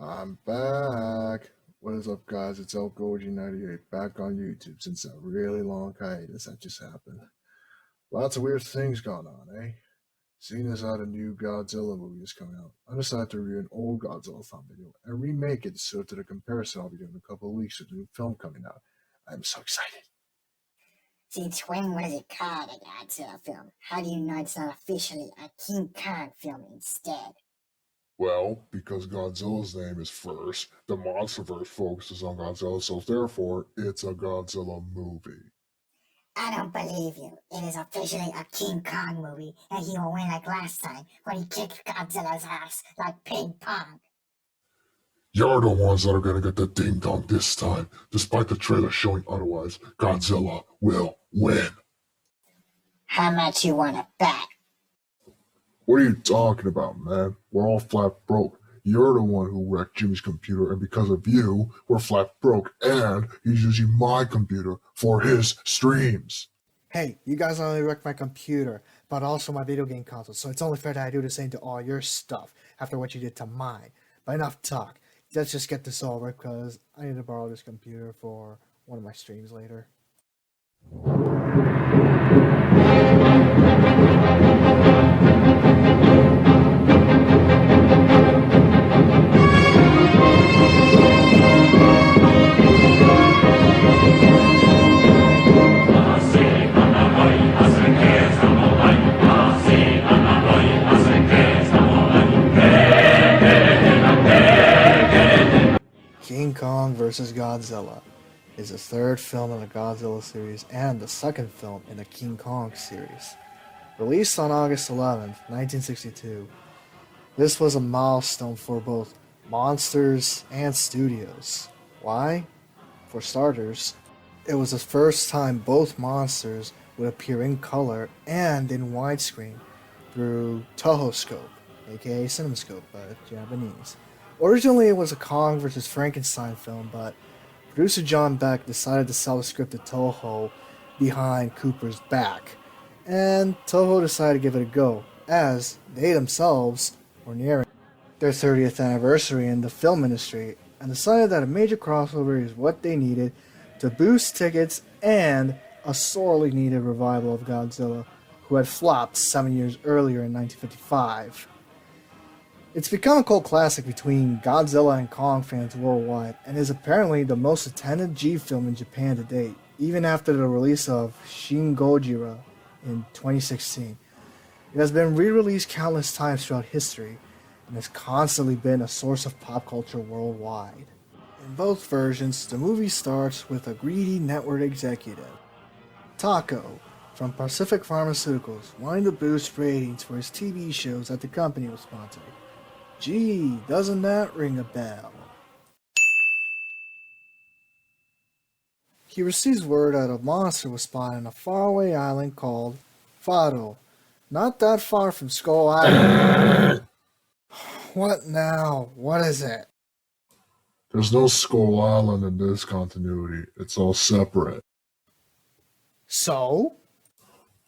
I'm back. What is up, guys? It's ElGoji98 back on YouTube since that really long hiatus that just happened. Lots of weird things going on, eh? Seeing as how the new Godzilla movie is coming out, I decided to review an old Godzillathon video and remake it so to the comparison I'll be doing in a couple of weeks with the new film coming out. I'm so excited. Since when was it called a Godzilla film? How do you know it's not officially a King Kong film instead? Well, because Godzilla's name is first, the Monsterverse focuses on Godzilla, so therefore, it's a Godzilla movie. I don't believe you. It is officially a King Kong movie, and he will win like last time when he kicked Godzilla's ass like ping pong. You're the ones that are gonna get the ding dong this time. Despite the trailer showing otherwise, Godzilla will win. How much you wanna bet? What are you talking about, man? We're all flat broke. You're the one who wrecked Jimmy's computer, and because of you, we're flat broke, and he's using my computer for his streams. Hey, you guys not only wrecked my computer, but also my video game console, so it's only fair that I do the same to all your stuff after what you did to mine. But enough talk. Let's just get this over because I need to borrow this computer for one of my streams later. King Kong vs. Godzilla is the third film in the Godzilla series and the second film in the King Kong series. Released on August 11th, 1962, this was a milestone for both monsters and studios. Why? For starters, it was the first time both monsters would appear in color and in widescreen through Toho Scope, aka CinemaScope by Japanese. Originally, it was a Kong vs. Frankenstein film, but producer John Beck decided to sell the script to Toho behind Cooper's back, and Toho decided to give it a go, as they themselves were nearing their 30th anniversary in the film industry, and decided that a major crossover is what they needed to boost tickets and a sorely needed revival of Godzilla, who had flopped 7 years earlier in 1955. It's become a cult classic between Godzilla and Kong fans worldwide, and is apparently the most attended G film in Japan to date, even after the release of Shin Godzilla in 2016. It has been re-released countless times throughout history, and has constantly been a source of pop culture worldwide. In both versions, the movie starts with a greedy network executive, Taco, from Pacific Pharmaceuticals, wanting to boost ratings for his TV shows that the company was sponsoring. Gee, doesn't that ring a bell? He receives word that a monster was spotted on a faraway island called Fado, not that far from Skull Island. What now? What is it? There's no Skull Island in this continuity. It's all separate. So?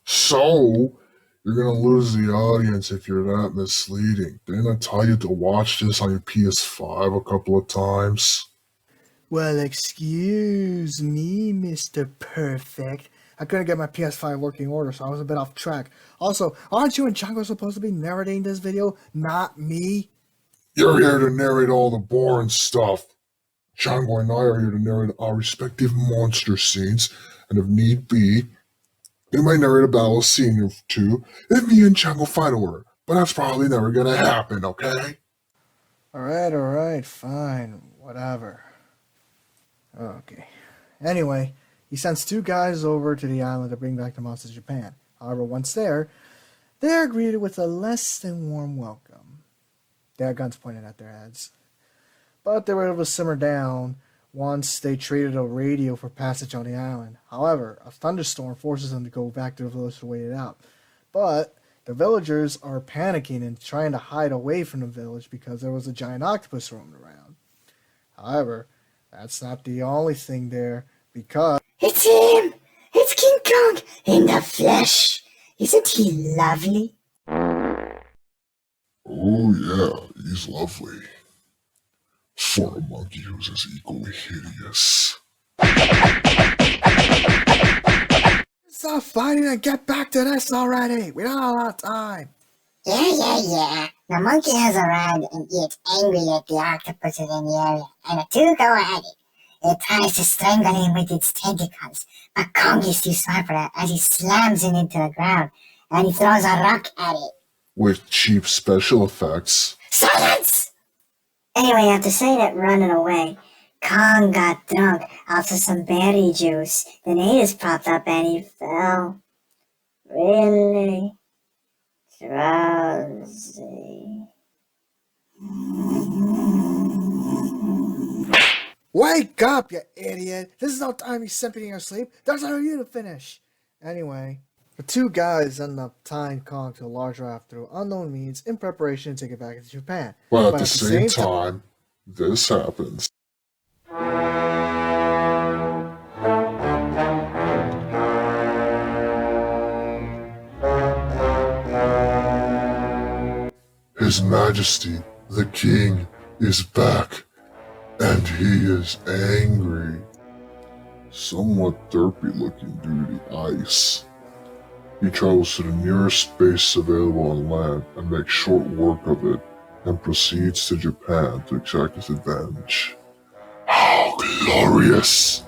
So, you're gonna lose the audience if you're that misleading. Didn't I tell you to watch this on your PS5 a couple of times? Well, excuse me, Mr. Perfect. I couldn't get my PS5 working order, so I was a bit off track. Also, aren't you and Chango supposed to be narrating this video, not me? You're here to narrate all the boring stuff. Chango and I are here to narrate our respective monster scenes, and if need be, we might narrate a battle scene or two if me and Chango fight over it, but that's probably never gonna happen, okay? Alright, fine, whatever. Okay. Anyway, he sends two guys over to the island to bring back the monsters to Japan. However, once there, they're greeted with a less than warm welcome. They had guns pointed at their heads. But they were able to simmer down once they traded a radio for passage on the island. However, a thunderstorm forces them to go back to the village to wait it out. But the villagers are panicking and trying to hide away from the village because there was a giant octopus roaming around. However, that's not the only thing there, because It's him! It's King Kong in the flesh! Isn't he lovely? Oh yeah, he's lovely. for a monkey who's as equally hideous. Stop fighting and get back to this already! We don't have a lot of time! Yeah. The monkey has arrived and gets angry at the octopuses in the area, and the two go at it. It tries to strangle him with its tentacles, but Kong is too smart for that as he slams it into the ground, and he throws a rock at it. With cheap special effects. Silence! Anyway, after saying it running away, Kong got drunk off of some berry juice. The natives popped up and he fell. Really drowsy. Wake up, you idiot! This is no time to be simping in your sleep. There's no you to finish. Anyway, the two guys end up tying Kong to a large raft through unknown means in preparation to take it back into Japan. But at the same time, this happens. His Majesty, the King, is back, and he is angry. Somewhat derpy looking due to the ice. He travels to the nearest base available on land and makes short work of it, and proceeds to Japan to exact his revenge. How glorious!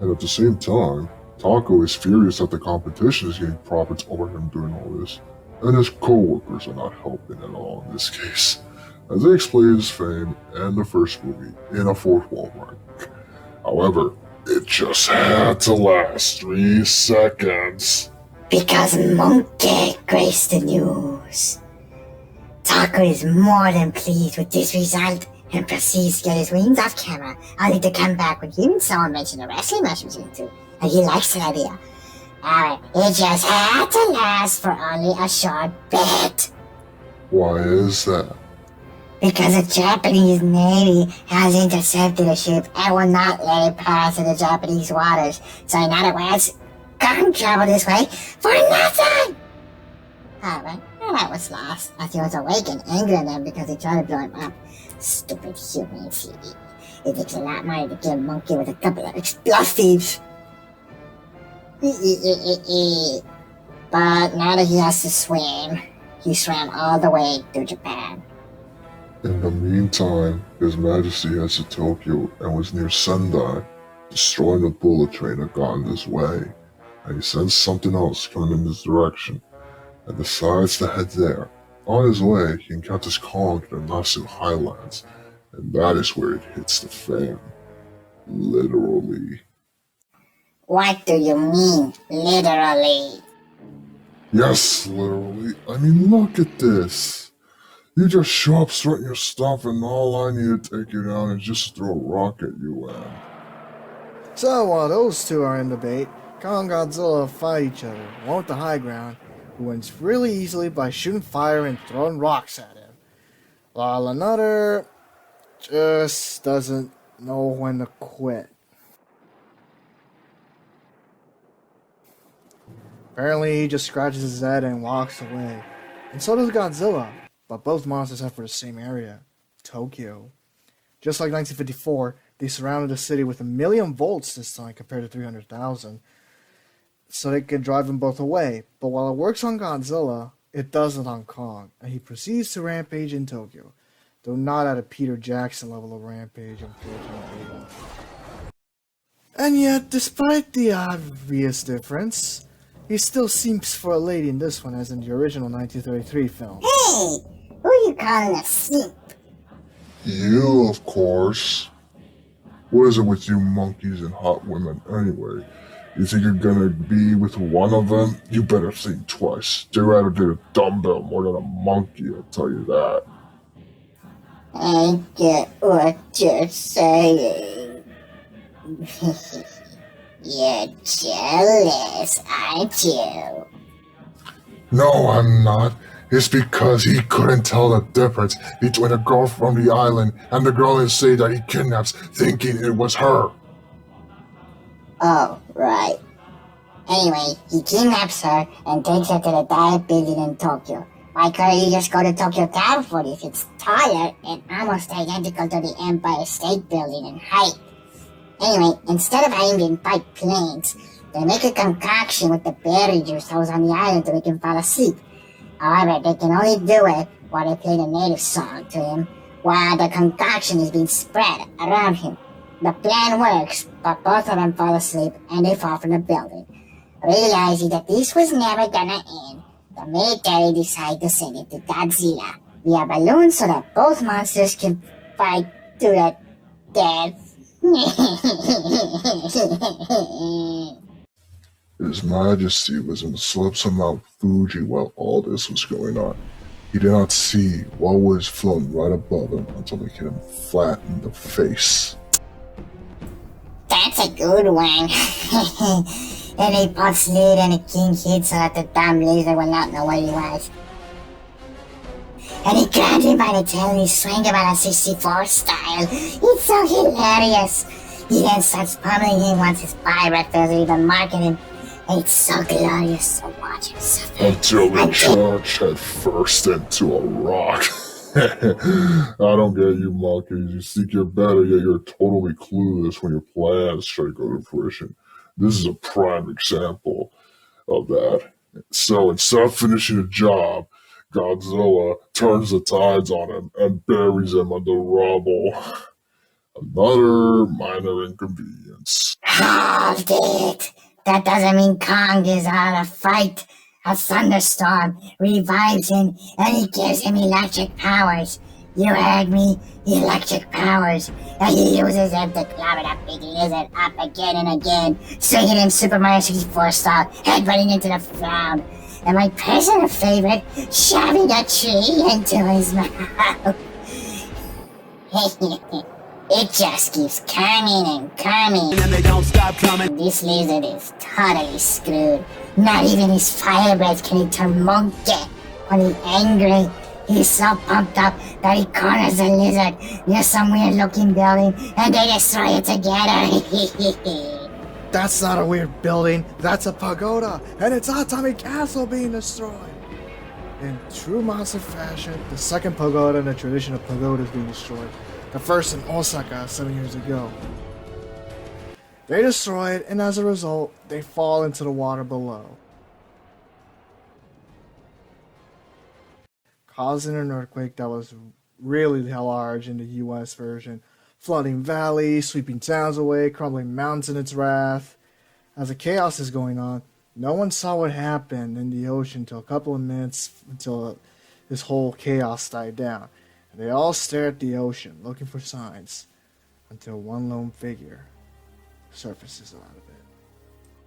And at the same time, Taco is furious that the competition is getting profits over him doing all this, and his co-workers are not helping at all in this case, as they explain his fame and the first movie in a fourth wall break. However, it just had to last 3 seconds. Because Monkey graced the news. Taco is more than pleased with this result and proceeds to get his wings off camera, only to come back when even someone mentioned a wrestling match between the two, and he likes the idea. However, it just had to last for only a short bit. Why is that? Because the Japanese Navy has intercepted a ship and will not let it pass in the Japanese waters. So in other words, Kong traveled this way for nothing! However, that was lost as he was awake and angry at them because they tried to blow him up. Stupid humans. It takes a lot more to kill a monkey with a couple of explosives. But now that he has to swim, he swam all the way to Japan. In the meantime, His Majesty heads to Tokyo and was near Sendai, destroying the bullet train that got in his way, and he sensed something else coming in his direction, and decides to head there. On his way, he encounters Kong in the Nasu Highlands, and that is where it hits the fan. Literally. What do you mean, literally? Yes, literally. I mean, look at this. You just show up, strut your stuff, and all I need to take you down is just throw a rock at you, and... So while those two are in debate, Kong and Godzilla fight each other, one with the high ground, who wins really easily by shooting fire and throwing rocks at him, while another just doesn't know when to quit. Apparently he just scratches his head and walks away, and so does Godzilla, but both monsters head for the same area, Tokyo. Just like 1954, they surrounded the city with 1,000,000 volts this time compared to 300,000, so they could drive them both away. But while it works on Godzilla, it doesn't on Kong, and he proceeds to rampage in Tokyo, though not at a Peter Jackson level of rampage, unfortunately. And yet, despite the obvious difference, he still seems for a lady in this one as in the original 1933 film. Hey, who you calling a simp? You, of course. What is it with you monkeys and hot women anyway? You think you're gonna be with one of them? You better think twice. They'd rather do a dumbbell more than a monkey, I'll tell you that. I get what you're saying. You're jealous, aren't you? No, I'm not. It's because he couldn't tell the difference between a girl from the island and the girl in city that he kidnaps, thinking it was her. Oh, right. Anyway, he kidnaps her and takes her to the dive building in Tokyo, Why couldn't you just go to Tokyo Tower for it if it's taller and almost identical to the Empire State Building in height? Anyway, instead of aiming by planes, they make a concoction with the berry juice that was on the island to make him fall asleep. However, they can only do it while they play the native song to him, while the concoction is being spread around him. The plan works, but both of them fall asleep and they fall from the building. Realizing that this was never gonna end, the military decided to send it to Godzilla via balloon so that both monsters can fight to the death. His Majesty was in the slopes of Mount Fuji while all this was going on. He did not see what was floating right above him until they hit him flat in the face. That's a good one. And he puts lead and the king hit so that the damn laser will not know where he was. And he grabbed him by the tail and he swung him at a 64 style. It's so hilarious. He then starts pummeling him once his body breath feels even marking him. It's so glorious to watch him suffer. Until we charge head first into a rock. I don't get you monkeys. You think you're better, yet you're totally clueless when your plans try to go to fruition. This is a prime example of that. So instead of finishing the job, Godzilla turns the tides on him and buries him under rubble. Another minor inconvenience. Hold it. That doesn't mean Kong is out of fight. A thunderstorm revives him and he gives him electric powers. You heard me, electric powers. And he uses them to clobber that big lizard up again and again, swinging him Super Mario 64 style, headbutting into the ground. And my personal favorite, shoving a tree into his mouth. It just keeps coming and coming. And they don't stop coming. This lizard is totally screwed. Not even his fire breath can he turn monkey. When he's angry, he's so pumped up that he corners the lizard near some weird looking building and they destroy it together. That's not a weird building, that's a pagoda, and it's Atami Castle being destroyed. In true monster fashion, the second pagoda in the tradition of pagodas being destroyed. The first in Osaka 7 years ago. They destroy it, and as a result, they fall into the water below, causing an earthquake that was really large in the US version, flooding valleys, sweeping towns away, crumbling mountains in its wrath. As the chaos is going on, no one saw what happened in the ocean until a couple of minutes until this whole chaos died down. They all stare at the ocean, looking for signs, until one lone figure surfaces out of it.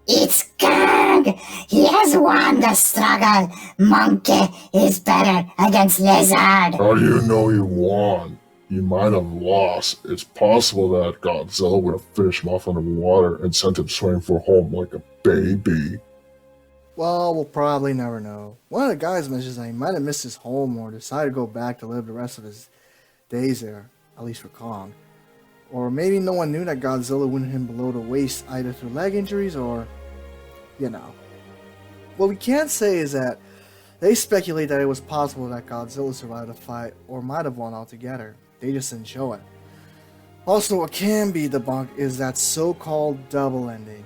It's Kong! He has won the struggle. Monkey is better against lizard. How do you know he won? He might have lost. It's possible that Godzilla would have fished him off underwater and sent him swimming for home like a baby. Well, we'll probably never know. One of the guys mentions that he might have missed his home or decided to go back to live the rest of his days there, at least for Kong. Or maybe no one knew that Godzilla went him below the waist either through leg injuries or, you know. What we can say is that they speculate that it was possible that Godzilla survived the fight or might have won altogether. They just didn't show it. Also, what can be debunked is that so-called double ending.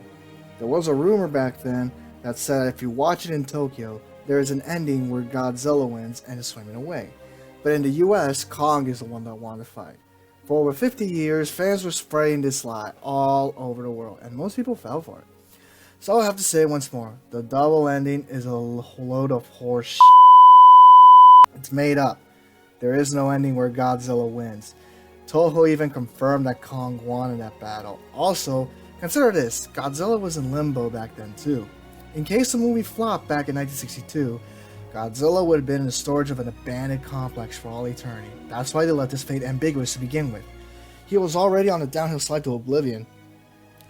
There was a rumor back then that said if you watch it in Tokyo, there is an ending where Godzilla wins and is swimming away. But in the US, Kong is the one that won the fight. For over 50 years, fans were spreading this lie all over the world, and most people fell for it. So I'll have to say it once more, the double ending is a load of horse. It's made up. There is no ending where Godzilla wins. Toho even confirmed that Kong won in that battle. Also, consider this, Godzilla was in limbo back then too. In case the movie flopped back in 1962, Godzilla would have been in the storage of an abandoned complex for all eternity. That's why they left his fate ambiguous to begin with. He was already on a downhill slide to oblivion.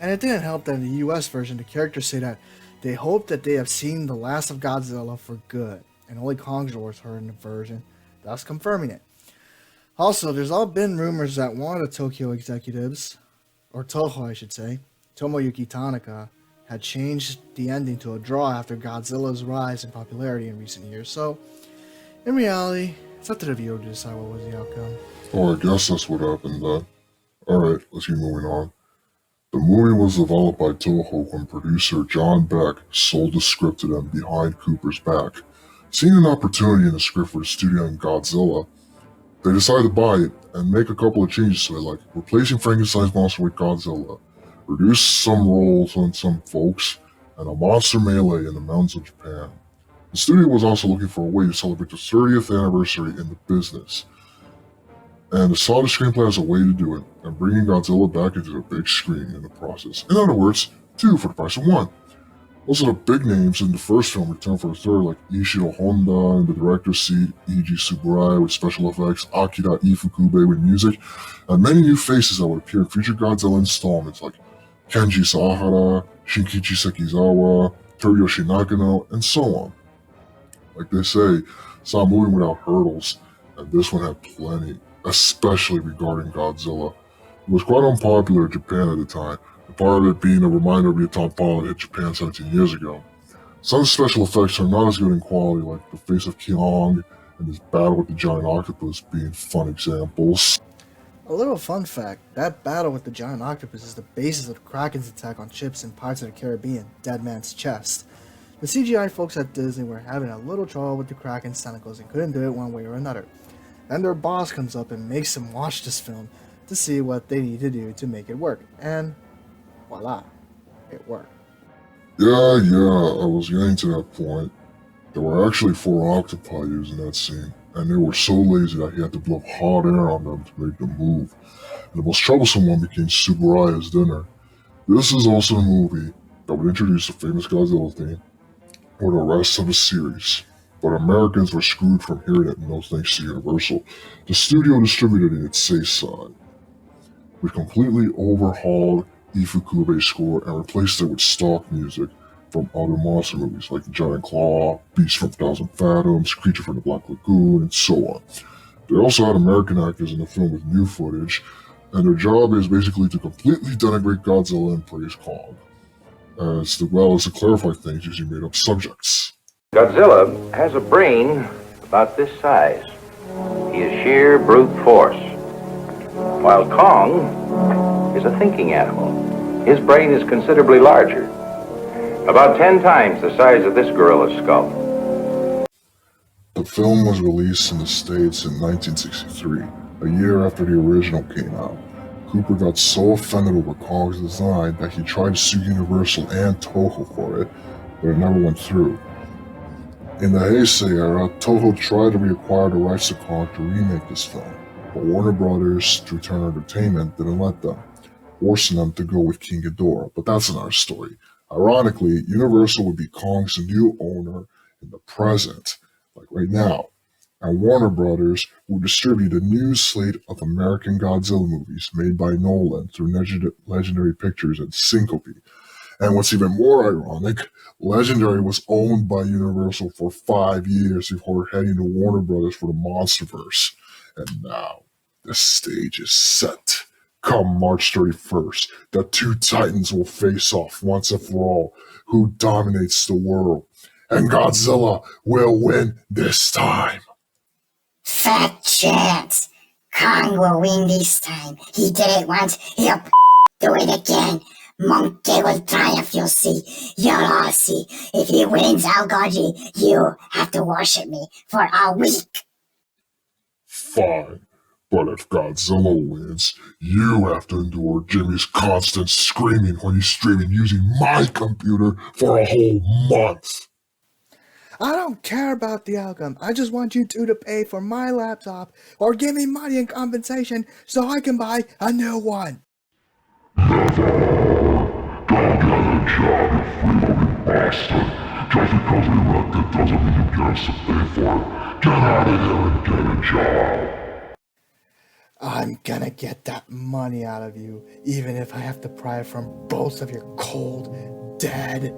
And it didn't help that in the US version, the characters say that they hope that they have seen the last of Godzilla for good, and only Kong's roar was heard in the version, thus confirming it. Also, there's all been rumors that one of the Tokyo executives, or Toho I should say, Tomoyuki Tanaka, had changed the ending to a draw after Godzilla's rise in popularity in recent years. So, In reality, it's up to the viewer to decide what was the outcome. Oh, I guess that's what happened then. Alright, let's keep moving on. The movie was developed by Toho when producer John Beck sold the script to them behind Cooper's back. Seeing an opportunity in the script for the studio in Godzilla, they decided to buy it and make a couple of changes to it, like replacing Frankenstein's monster with Godzilla, reduce some roles on some folks, and a monster melee in the mountains of Japan. The studio was also looking for a way to celebrate the 30th anniversary in the business, and they saw the screenplay as a way to do it, and bringing Godzilla back into the big screen in the process. In other words, 2 for the price of 1. Most of the big names in the first film returned for the third, like Ishiro Honda in the director's seat, Eiji Tsuburaya with special effects, Akira Ifukube with music, and many new faces that would appear in future Godzilla installments like Kenji Sahara, Shinkichi Sekizawa, Toriyoshi Nakano, and so on. Like they say, it's not a movie without hurdles, and this one had plenty, especially regarding Godzilla. It was quite unpopular in Japan at the time, the part of it being a reminder of the atomic bomb that hit Japan 17 years ago. Some special effects are not as good in quality, like the face of Kyong and his battle with the giant octopus being fun examples. A little fun fact, that battle with the giant octopus is the basis of Kraken's attack on ships in Pirates of the Caribbean, Dead Man's Chest. The CGI folks at Disney were having a little trouble with the Kraken's tentacles and couldn't do it one way or another. Then their boss comes up and makes them watch this film to see what they need to do to make it work, and voila, it worked. Yeah, I was getting to that point. There were actually 4 octopi used in that scene, and they were so lazy that he had to blow hot air on them to make them move. And the most troublesome one became Tsuburaya's dinner. This is also the movie that would introduce the famous Godzilla theme for the rest of the series. But Americans were screwed from hearing it, no thanks to Universal. The studio distributed it safe side. We completely overhauled Ifukube's score and replaced it with stock music from other monster movies like Giant Claw, Beast from Thousand Fathoms, Creature from the Black Lagoon, and so on. They also had American actors in the film with new footage, and their job is basically to completely denigrate Godzilla and praise Kong, as well as to clarify things using made-up subjects. Godzilla has a brain about this size. He is sheer brute force, while Kong is a thinking animal. His brain is considerably larger, about 10 times the size of this gorilla's skull. The film was released in the States in 1963, a year after the original came out. Cooper got so offended over Kong's design that he tried to sue Universal and Toho for it, but it never went through. In the Heisei era, Toho tried to reacquire the rights to Kong to remake this film, but Warner Brothers, through Turner Entertainment, didn't let them, forcing them to go with King Ghidorah, but that's another story. Ironically, Universal would be Kong's new owner in the present, like right now, and Warner Brothers would distribute a new slate of American Godzilla movies made by Nolan through Legendary Pictures and Syncope. And what's even more ironic, Legendary was owned by Universal for 5 years before heading to Warner Brothers for the Monsterverse. And now, the stage is set. Come March 31st, the 2 titans will face off once and for all. Who dominates the world? And Godzilla will win this time. Fat chance. Kong will win this time. He did it once, he'll do it again. Monkey will triumph, you'll see. You'll all see. If he wins ElGoji, you have to worship me for a week. Fine, but if Godzilla wins, you have to endure Jimmy's constant screaming when he's streaming using my computer for a whole month. I don't care about the outcome. I just want you two to pay for my laptop or give me money in compensation so I can buy a new one. Don't get a job, you freeloading bastard. Just because we wrecked it doesn't mean you get us to pay for it. Get out of here and get a job. I'm gonna get that money out of you, even if I have to pry it from both of your cold, dead